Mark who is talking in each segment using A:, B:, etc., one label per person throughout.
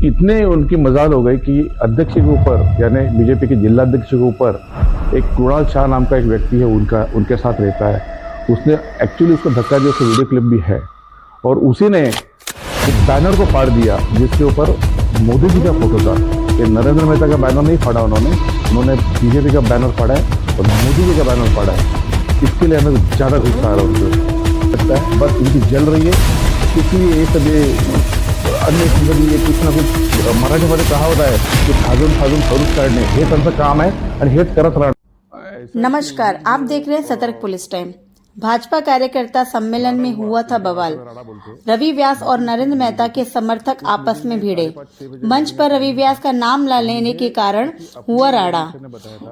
A: इतने उनकी मजाल हो गई कि अध्यक्ष के ऊपर यानी बीजेपी के जिला अध्यक्ष के ऊपर एक कुणाल शाह नाम का एक व्यक्ति है, उनके साथ रहता है। उसने एक्चुअली उसको धक्का दिया, उसका वीडियो क्लिप भी है। और उसी ने एक बैनर को फाड़ दिया जिसके ऊपर मोदी जी का फोटो था। ये नरेंद्र मेहता का बैनर नहीं फाड़ा उन्होंने बीजेपी का बैनर फाड़ा है और मोदी जी का बैनर फाड़ा है। इसके लिए हमें ज़्यादा गुस्सा आ रहा है उनको, लगता है बस इनकी जल रही है। इसलिए ये सब अन्य चीज़ें ये कुछ ना कुछ मराठीमध्ये कहा होता है कि खाजून खाजून खरूच काढणे हे त्यांचं काम आहे आणि हेच करत राहणार।
B: नमस्कार, आप देख रहे हैं सतर्क पुलिस टाइम। भाजपा कार्यकर्ता सम्मेलन में हुआ था बवाल। रवि व्यास और नरेंद्र मेहता के समर्थक आपस में भिड़े। मंच पर रवि व्यास का नाम न लेने के कारण हुआ राड़ा।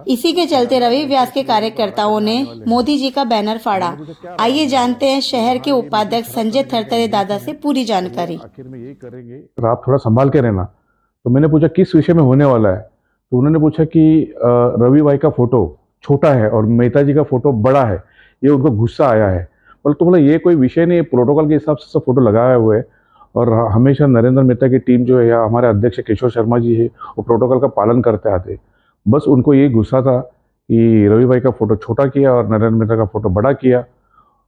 B: इसी के चलते रवि व्यास के कार्यकर्ताओं ने मोदी जी का बैनर फाड़ा। आइए जानते हैं शहर के उपाध्यक्ष संजय थरथरे दादा से पूरी जानकारी।
A: आखिर में यही करेंगे, आप थोड़ा संभाल के रहना। तो मैंने पूछा किस विषय में होने वाला है, तो उन्होंने पूछा कि रवि भाई का फोटो छोटा है और मेहता जी का फोटो बड़ा है, ये उनको गुस्सा आया है। तो बोला ये कोई विषय नहीं है, प्रोटोकॉल के हिसाब से सब फोटो लगाए हुए है। और हमेशा नरेंद्र मेहता की टीम जो है या हमारे अध्यक्ष किशोर शर्मा जी है वो प्रोटोकॉल का पालन करते आते। बस उनको ये गुस्सा था कि रवि भाई का फोटो छोटा किया और नरेंद्र मेहता का फोटो बड़ा किया।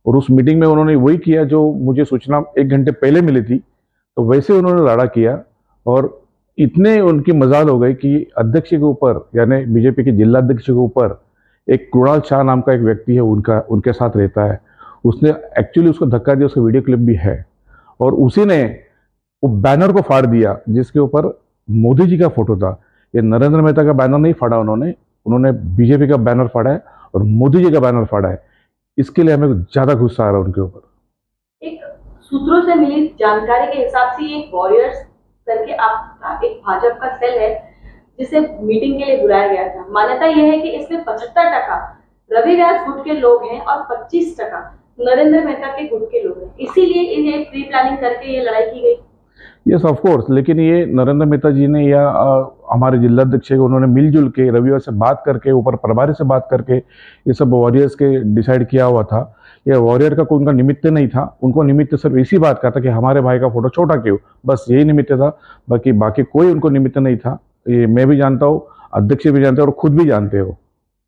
A: और उस मीटिंग में उन्होंने वही किया जो मुझे सूचना 1 घंटे पहले मिली थी, तो वैसे उन्होंने राड़ा किया। और इतने उनकी मजाल हो गई कि अध्यक्ष के ऊपर यानी बीजेपी के जिला अध्यक्ष के ऊपर एक कुणाल शाह नाम का एक व्यक्ति है, उनके साथ रहता है। उसने एक्चुअली उसको धक्का दिया, उसका वीडियो क्लिप भी है। और उसी ने वो बैनर को फाड़ दिया जिसके ऊपर मोदी जी का फोटो था। ये नरेंद्र मेहता का बैनर नहीं फाड़ा उन्होंने बीजेपी का बैनर फाड़ा है और मोदी जी का बैनर फाड़ा है। इसके लिए हमें ज़्यादा गुस्सा आ रहा है उनके ऊपर।
C: एक सूत्रों से मिली जानकारी के हिसाब से ये वॉरियर्स करके आपका एक भाजपा का सेल है जिसे मीटिंग के लिए बुलाया गया था। मान्यता यह है कि इसमें 75% रवि व्यास गुट के लोग हैं और 25% नरेंद्र मेहता के गुट के लोग हैं। इसीलिए इन्हें प्री प्लानिंग करके ये लड़ाई की गई।
A: यस ऑफ कोर्स, लेकिन ये नरेंद्र मेहता जी ने या हमारे जिला अध्यक्ष उन्होंने मिलजुल के रविवार से बात करके ऊपर प्रभारी से बात करके ये सब वॉरियर्स के डिसाइड किया हुआ था। ये वॉरियर का कोई उनका निमित्त नहीं था, उनको निमित्त सिर्फ इसी बात का था कि हमारे भाई का फोटो छोटा क्यों, बस यही निमित्त था। बाकी कोई उनको निमित्त नहीं था। ये मैं भी जानता हूँ, अध्यक्ष भी जानते हैं और खुद भी जानते हो।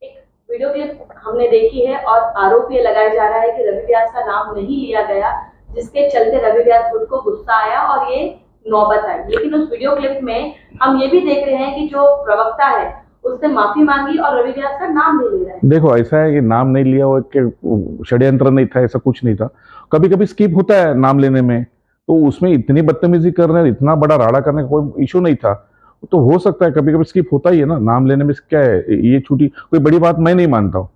C: एक वीडियो क्लिप हमने देखी है और आरोप ये लगाया जा रहा है कि रवि व्यास का नाम नहीं लिया गया, जिसके चलते रवि व्यास गुट को गुस्सा आया और ये नौबत आई। लेकिन उस वीडियो क्लिप में हम ये भी देख रहे हैं कि जो प्रवक्ता है उसने माफी मांगी और रवि व्यास का नाम नहीं ले रहा है।
A: देखो ऐसा है कि नाम नहीं लिया वो कि षड्यंत्र नहीं था, ऐसा कुछ नहीं था। कभी कभी स्किप होता है नाम लेने में, तो उसमें इतनी बदतमीजी करने, इतना बड़ा राड़ा करने का कोई इशू नहीं था। तो हो सकता है कभी कभी स्किप होता ही है ना, नाम लेने में क्या है, ये छुट्टी कोई बड़ी बात मैं नहीं मानता हूँ।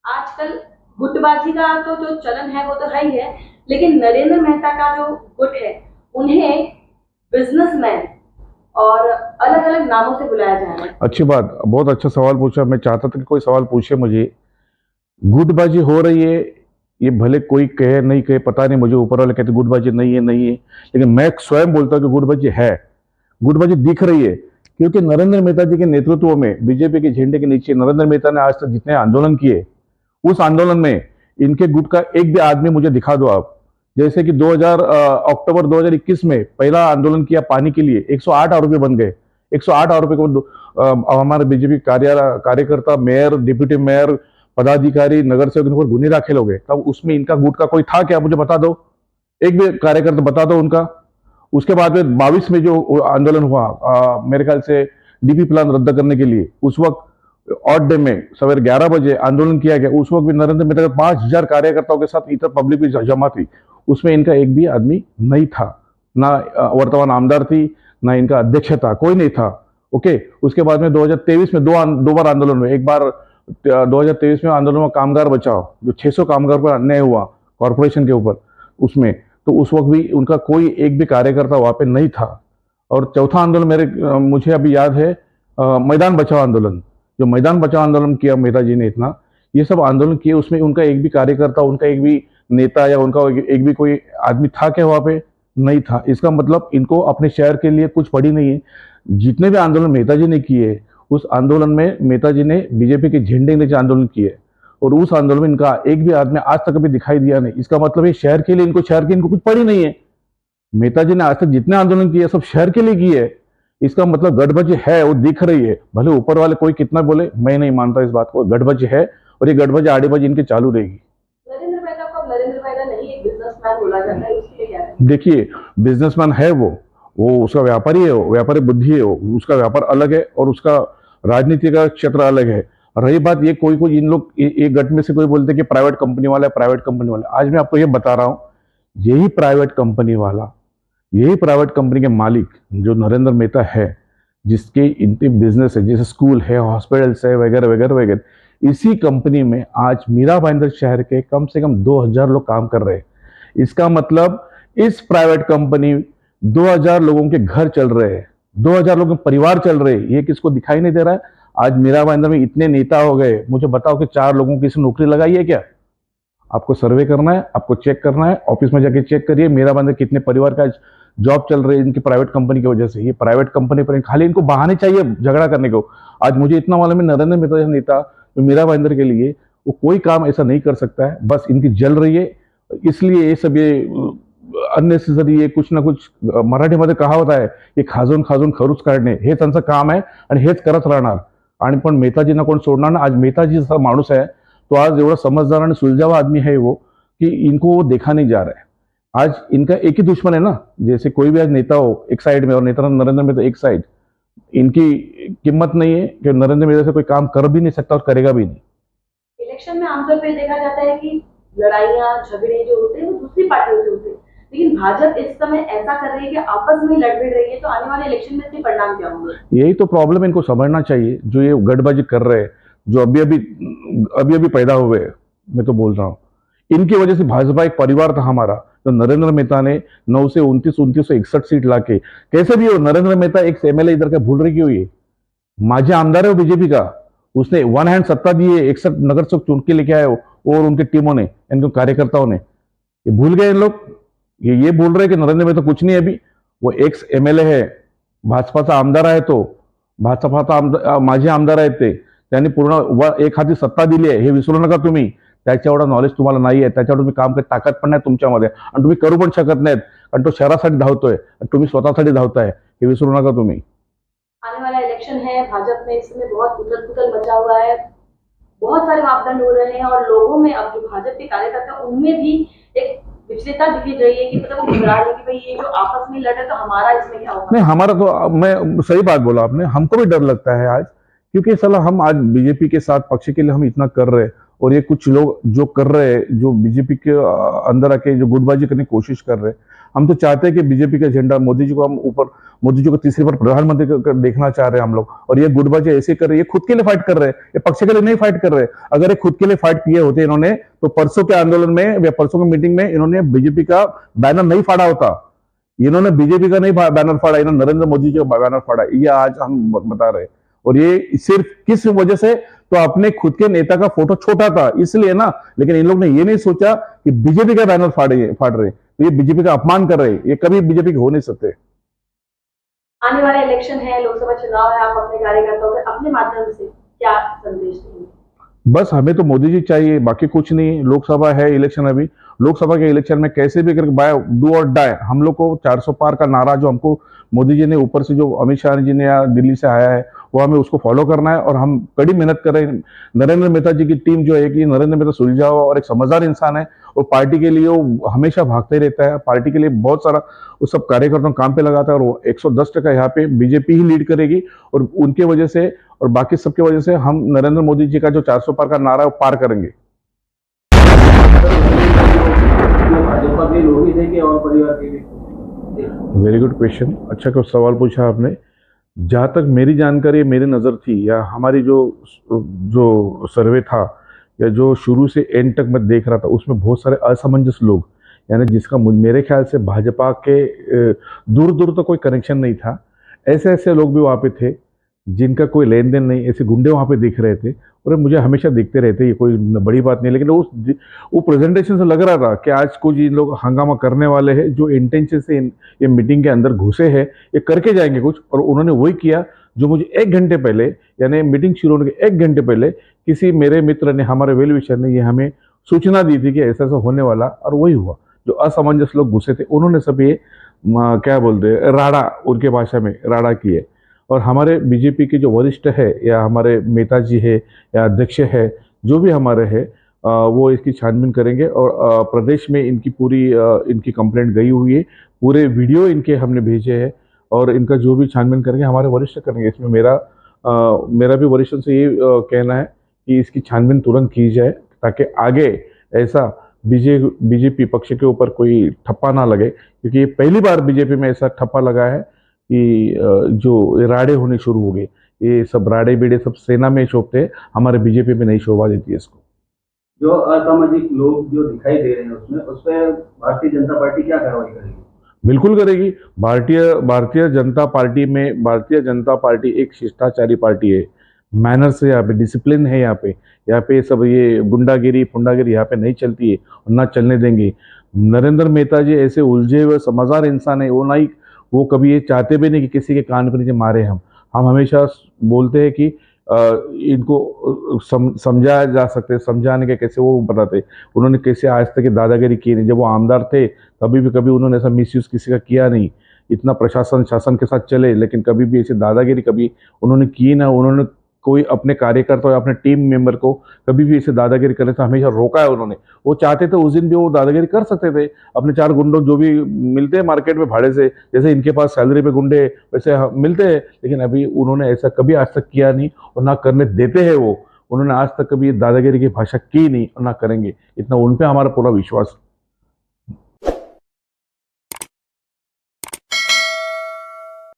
C: आजकल गुटबाजी का तो जो चलन है वो तो है ही है, लेकिन नरेंद्र मेहता का जो गुट है उन्हें बिजनेसमैन और अलग अलग नामों से बुलाया जा रहा है।
A: अच्छी बात, बहुत अच्छा सवाल पूछा। मैं चाहता था कि कोई सवाल पूछे मुझे। गुटबाजी हो रही है, ये भले कोई कहे नहीं कहे पता नहीं, मुझे ऊपर वाले कहते गुटबाजी नहीं है, लेकिन मैं स्वयं बोलता हूँ कि गुटबाजी है। गुटबाजी दिख रही है क्योंकि नरेंद्र मेहता जी के नेतृत्व में बीजेपी के झंडे के नीचे नरेंद्र मेहता ने आज तक जितने आंदोलन किए, उस आंदोलन में इनके गुट का एक भी आदमी मुझे दिखा दो आप। जैसे कि अक्टूबर 2021 में पहला आंदोलन किया पानी के लिए, 108 आरोपी बन गए। 108 आरोपी को हमारे बीजेपी कार्यकर्ता, मेयर, डिप्यूटी मेयर, पदाधिकारी, नगर सेवक इन पर गुन्हे दाखिल हो गए। तब उसमें इनका गुट का कोई था क्या, मुझे बता दो, एक भी कार्यकर्ता बता दो उनका। उसके बाद में 22 में जो आंदोलन हुआ मेरे ख्याल से डीपी प्लान रद्द करने के लिए, उस वक्त ऑड डे में सवेरे 11 बजे आंदोलन किया गया। उस वक्त भी नरेंद्र मेहता के 5000 कार्यकर्ताओं के साथ इतर पब्लिक भी जमा थी, उसमें इनका एक भी आदमी नहीं था। ना वर्तमान आमदार थी, ना इनका अध्यक्ष था, कोई नहीं था। ओके, उसके बाद में 2023 में दो बार आंदोलन हुए। एक बार 2023 में आंदोलन में कामगार बचाओ, जो 600 कामगार पर अन्याय हुआ कॉरपोरेशन के ऊपर, उसमें तो उस वक्त भी उनका कोई एक भी कार्यकर्ता वहां पे नहीं था। और चौथा आंदोलन मुझे अभी याद है, मैदान बचाओ आंदोलन, जो मैदान बचाओ आंदोलन किया मेहता जी ने, इतना ये सब आंदोलन किए, उसमें उनका एक भी कार्यकर्ता, उनका एक भी नेता या उनका एक भी कोई आदमी था क्या वहां पे, नहीं था। इसका मतलब इनको अपने शहर के लिए कुछ पड़ी नहीं है। जितने भी आंदोलन मेहता जी ने किए, उस आंदोलन में मेहता जी ने बीजेपी के झंडे के नीचे आंदोलन किए और उस आंदोलन में इनका एक भी आदमी आज तक कभी दिखाई दिया नहीं। इसका मतलब ये शहर की इनको कुछ पड़ी नहीं है। मेहता जी ने आज तक जितने आंदोलन किए सब शहर के लिए किए। इसका मतलब गड़बड़ी है, वो दिख रही है। भले ऊपर वाले कोई कितना बोले, मैं नहीं मानता इस बात को। गड़बड़ी है और ये गड़बड़ी आड़ेबाजी इनकी चालू रहेगी।
C: नरेंद्र मेहता को अब नरेंद्र मेहता नहीं एक बिजनेसमैन बोला जाता है, उसके लिए क्या है?
A: देखिए, बिजनेसमैन है वो उसका व्यापारी है, वो व्यापारी बुद्धि है, वो उसका व्यापार अलग है और उसका राजनीति का क्षेत्र अलग है। रही बात ये, कोई कोई इन लोग एक गट में से कोई बोलते हैं कि प्राइवेट कंपनी वाला है, प्राइवेट कंपनी वाला। आज मैं आपको ये बता रहा हूं, यही प्राइवेट कंपनी वाला, यही प्राइवेट कंपनी के मालिक जो नरेंद्र मेहता है, जिसके इनके बिजनेस है, जैसे स्कूल है, हॉस्पिटल्स है, वगैरह वगैरह वगैरह, इसी कंपनी में आज मीरा भाईंदर शहर के कम से कम 2000 लोग काम कर रहे हैं। इसका मतलब इस प्राइवेट कंपनी 2000 लोगों के घर चल रहे हैं, 2000 लोगों के परिवार चल रहे हैं। ये किसको दिखाई नहीं दे रहा है? आज मीरा भाईंदर में इतने नेता हो गए, मुझे बताओ कि 4 लोगों की किसी नौकरी लगाई है क्या? आपको सर्वे करना है, आपको चेक करना है, ऑफिस में जाके चेक करिए मीरा भाईंदर कितने परिवार का जॉब चल रही है इनकी प्राइवेट कंपनी की वजह से। ये प्राइवेट कंपनी पर खाली इनको बहाने चाहिए झगड़ा करने को। आज मुझे इतना मालूम है, नरेंद्र मेहता जैसा नेता तो मीरा भाईंदर के लिए वो कोई काम ऐसा नहीं कर सकता है, बस इनकी जल रही है। इसलिए ये सब ये अननेसेसरी, ये कुछ ना कुछ मराठीमध्ये कहावत आहे की खाजून खाजून खरूच काढणे, हे त्यांचं काम आहे आणि हेच करत राहणार। आणि पण मेहताजींना कोण सोडणार ना? आज मेहताजी जसा माणूस है तो आज एवढा समझदार और सुलझावा आदमी है वो, कि इनको वो देखा नहीं जा रहा है। आज इनका एक ही दुश्मन है ना, जैसे कोई भी आज नेता हो एक साइड में और नेता नरेंद्र मेहता एक साइड, इनकी कीमत नहीं है कि नरेंद्र मेहता से कोई काम कर भी नहीं सकता और करेगा भी नहीं।
C: इलेक्शन में आमतौर पर देखा जाता है कि लड़ाइयाँ झगड़े जो होते हैं वो दूसरी पार्टियों से होते हैं, लेकिन भाजपा इस समय ऐसा कर रही है कि आपस में लड़ भिड़ रही है, तो आने वाले इलेक्शन में इसके परिणाम क्या होंगे?
A: यही तो प्रॉब्लम इनको समझना चाहिए, जो ये गठबाजी कर रहे हैं, जो अभी अभी पैदा हुए हैं। मैं तो बोल रहा हूँ, इनकी वजह से भाजपा एक परिवार था हमारा। तो नरेंद्र मेहता ने 9 से 29 से 61 सीट लाके, कैसे भी हो नरेंद्र मेहता एक एमएलए इधर का भूल रही क्यों? ये माझे आमदार है वो बीजेपी का, उसने वन हैंड सत्ता दी है, 61 नगर से चुन के लेके आए हो और उनके टीमों ने, इनके कार्यकर्ताओं ने। ये भूल गए इन लोग, ये बोल रहे कि नरेंद्र मेहता कुछ नहीं है। अभी वो एक्स एमएलए है, भाजपाचा आमदार आहे, तो भाजपाचा माझे आमदार आहेत ते, त्यांनी पूर्ण एक हाती सत्ता दिली आहे, हे विसरू नका तुम्ही। त्याच्या एवढा नॉलेज तुम्हाला नाही आहे, त्याच्यावर तुम्ही काम करत ताकद पण नाही तुमच्यामध्ये आणि तुम्ही करू पण शकत नाहीत, कारण तो शहरासाठी धावतोय आणि तुम्ही स्वतःसाठी धावताय, हे विसरू नका तुम्ही।
C: आने वाला इलेक्शन है, भाजपा में इस समय बहुत उथल पुथल मचा हुआ है, बहुत सारे मापदंड हो रहे हैं और लोगों में, अब जो भाजपा के कार्यकर्ता उनमें भी एक विचलितता दिख रही है कि मतलब वो घबरा रहे हैं कि भाई ये जो आपस में लड़े तो हमारा इसमें क्या होगा?
A: नहीं, हमारा तो, मैं सही बात बोला आपने, हमको भी डर लगता है आज, क्योंकि साला हम आज बीजेपी के साथ पक्ष के लिए हम इतना कर रहे हैं और ये कुछ लोग जो कर रहे हैं, जो बीजेपी के अंदर आके जो गुटबाजी करने की कोशिश कर रहे हैं। हम तो चाहते हैं कि बीजेपी का झंडा, मोदी जी को हम ऊपर, मोदी जी को तीसरी बार प्रधानमंत्री देखना चाह रहे हैं हम लोग। और ये गुटबाजी ऐसे कर रहे हैं, ये खुद के लिए फाइट कर रहे हैं, ये पक्ष के लिए नहीं फाइट कर रहे। अगर ये खुद के लिए फाइट किए होते इन्होंने, तो परसों के आंदोलन में या परसों की मीटिंग में इन्होंने बीजेपी का बैनर नहीं फाड़ा होता। इन्होंने बीजेपी का नहीं बैनर फाड़ा, इन्होंने नरेंद्र मोदी जी का बैनर फाड़ा। ये आज हम बता रहे हैं। और ये सिर्फ किस वजह से? तो अपने खुद के नेता का फोटो छोटा था इसलिए ना, लेकिन इन लोग ने ये नहीं सोचा कि बीजेपी का बैनर फाड़ रहे, तो ये बीजेपी का अपमान कर रहे हैं। ये कभी बीजेपी के हो नहीं सकते।
C: आने वाला इलेक्शन है, लोकसभा चुनाव है, आप अपने कार्यकर्ताओं के अपने माध्यम से क्या संदेश देंगे?
A: बस हमें तो मोदी जी चाहिए, बाकी कुछ नहीं। लोकसभा है इलेक्शन, अभी लोकसभा के इलेक्शन में कैसे भी करके बाय डू और डाई, हम लोग को 400 पार का नारा जो हमको मोदी जी ने ऊपर से, जो अमित शाह जी ने या दिल्ली से आया है, वो हमें उसको फॉलो करना है और हम कड़ी मेहनत कर रहे हैं। नरेंद्र मेहता जी की टीम जो है कि नरेंद्र मेहता सुलझा हुआ और एक समझदार इंसान है और पार्टी के लिए वो हमेशा भागते रहता है, पार्टी के लिए बहुत सारा वो सब कार्यकर्ताओं काम पे लगाता है और वो 110% यहाँ पे बीजेपी ही लीड करेगी। और उनके वजह से और बाकी सबके वजह से हम नरेंद्र मोदी जी का जो 400 पार का नारा है वो पार करेंगे।
C: भाजपा के लोग ही थे कि और परिवार के भी?
A: वेरी गुड क्वेश्चन, अच्छा कुछ सवाल पूछा आपने। जहाँ तक मेरी जानकारी, मेरी नज़र थी या हमारी जो सर्वे था या जो शुरू से एंड तक मैं देख रहा था, उसमें बहुत सारे असमंजस लोग, यानी जिसका मेरे ख्याल से भाजपा के दूर दूर तक कोई कनेक्शन नहीं था, ऐसे ऐसे लोग भी वहाँ पे थे जिनका कोई लेन देन नहीं, ऐसे गुंडे वहाँ पे दिख रहे थे और मुझे हमेशा दिखते रहते, ये कोई बड़ी बात नहीं। लेकिन वो प्रेजेंटेशन से लग रहा था कि आज कुछ इन लोग हंगामा करने वाले हैं, जो इंटेंशन से ये मीटिंग के अंदर घुसे हैं, ये करके जाएंगे कुछ। और उन्होंने वही किया जो मुझे 1 घंटे पहले, यानी मीटिंग शुरू होने के 1 घंटे पहले किसी मेरे मित्र ने, हमारे वेल विशर ने ये हमें सूचना दी थी कि ऐसा ऐसा होने वाला, और वही हुआ। जो असमंजस लोग घुसे थे उन्होंने सब ये क्या बोलते हैं, राड़ा, उनके भाषा में राड़ा की है। और हमारे बीजेपी के जो वरिष्ठ है या हमारे नेताजी है या अध्यक्ष है, जो भी हमारे है, वो इसकी छानबीन करेंगे। और प्रदेश में इनकी पूरी इनकी कंप्लेंट गई हुई है, पूरे वीडियो इनके हमने भेजे हैं और इनका जो भी छानबीन करेंगे हमारे वरिष्ठ करेंगे। इसमें मेरा भी वरिष्ठों से ये कहना है कि इसकी छानबीन तुरंत की जाए, ताकि आगे ऐसा बीजेपी पक्ष के ऊपर कोई ठप्पा ना लगे, क्योंकि ये पहली बार बीजेपी में ऐसा ठप्पा लगा है कि जो राड़े होने शुरू हो गए। ये सब राड़े बीड़े सब सेना में शोभते हैं, हमारे बीजेपी में नहीं शोभा देती है इसको।
D: जो असामाजिक लोग जो दिखाई दे रहे हैं उसमें, उस पर भारतीय जनता पार्टी क्या कार्रवाई करेगी? बिल्कुल
A: करेगी। भारतीय जनता पार्टी एक शिष्टाचारी पार्टी है, मैनर्स है यहाँ पे, डिसिप्लिन है यहाँ पे सब ये गुंडागिरी फुंडागिरी यहाँ पे नहीं चलती है और ना चलने देंगे। नरेंद्र मेहता जी ऐसे उलझे हुए समझदार इंसान है, वो कभी ये चाहते भी नहीं कि किसी के कान पर नीचे मारे। हम हमेशा बोलते हैं कि इनको समझाया जा सकते, समझाने के कैसे वो बताते। उन्होंने कैसे आज तक दादागिरी की नहीं, जब वो आमदार थे कभी उन्होंने ऐसा मिसयूज किसी का किया नहीं। इतना प्रशासन शासन के साथ चले, लेकिन कभी भी ऐसी दादागिरी कभी उन्होंने की ना। उन्होंने कोई अपने कार्यकर्ता या अपने टीम मेंबर को कभी भी ऐसे दादागिरी करने से हमेशा रोका है उन्होंने। वो चाहते थे उस दिन भी वो दादागिरी कर सकते थे, अपने 4 गुंडों जो भी मिलते हैं मार्केट में भाड़े से, जैसे इनके पास सैलरी पे गुंडे वैसे मिलते हैं, लेकिन अभी उन्होंने ऐसा कभी आज तक किया नहीं और ना करने देते हैं। वो उन्होंने आज तक कभी दादागिरी की भाषा की नहीं और ना करेंगे, इतना उन पे हमारा पूरा विश्वास है।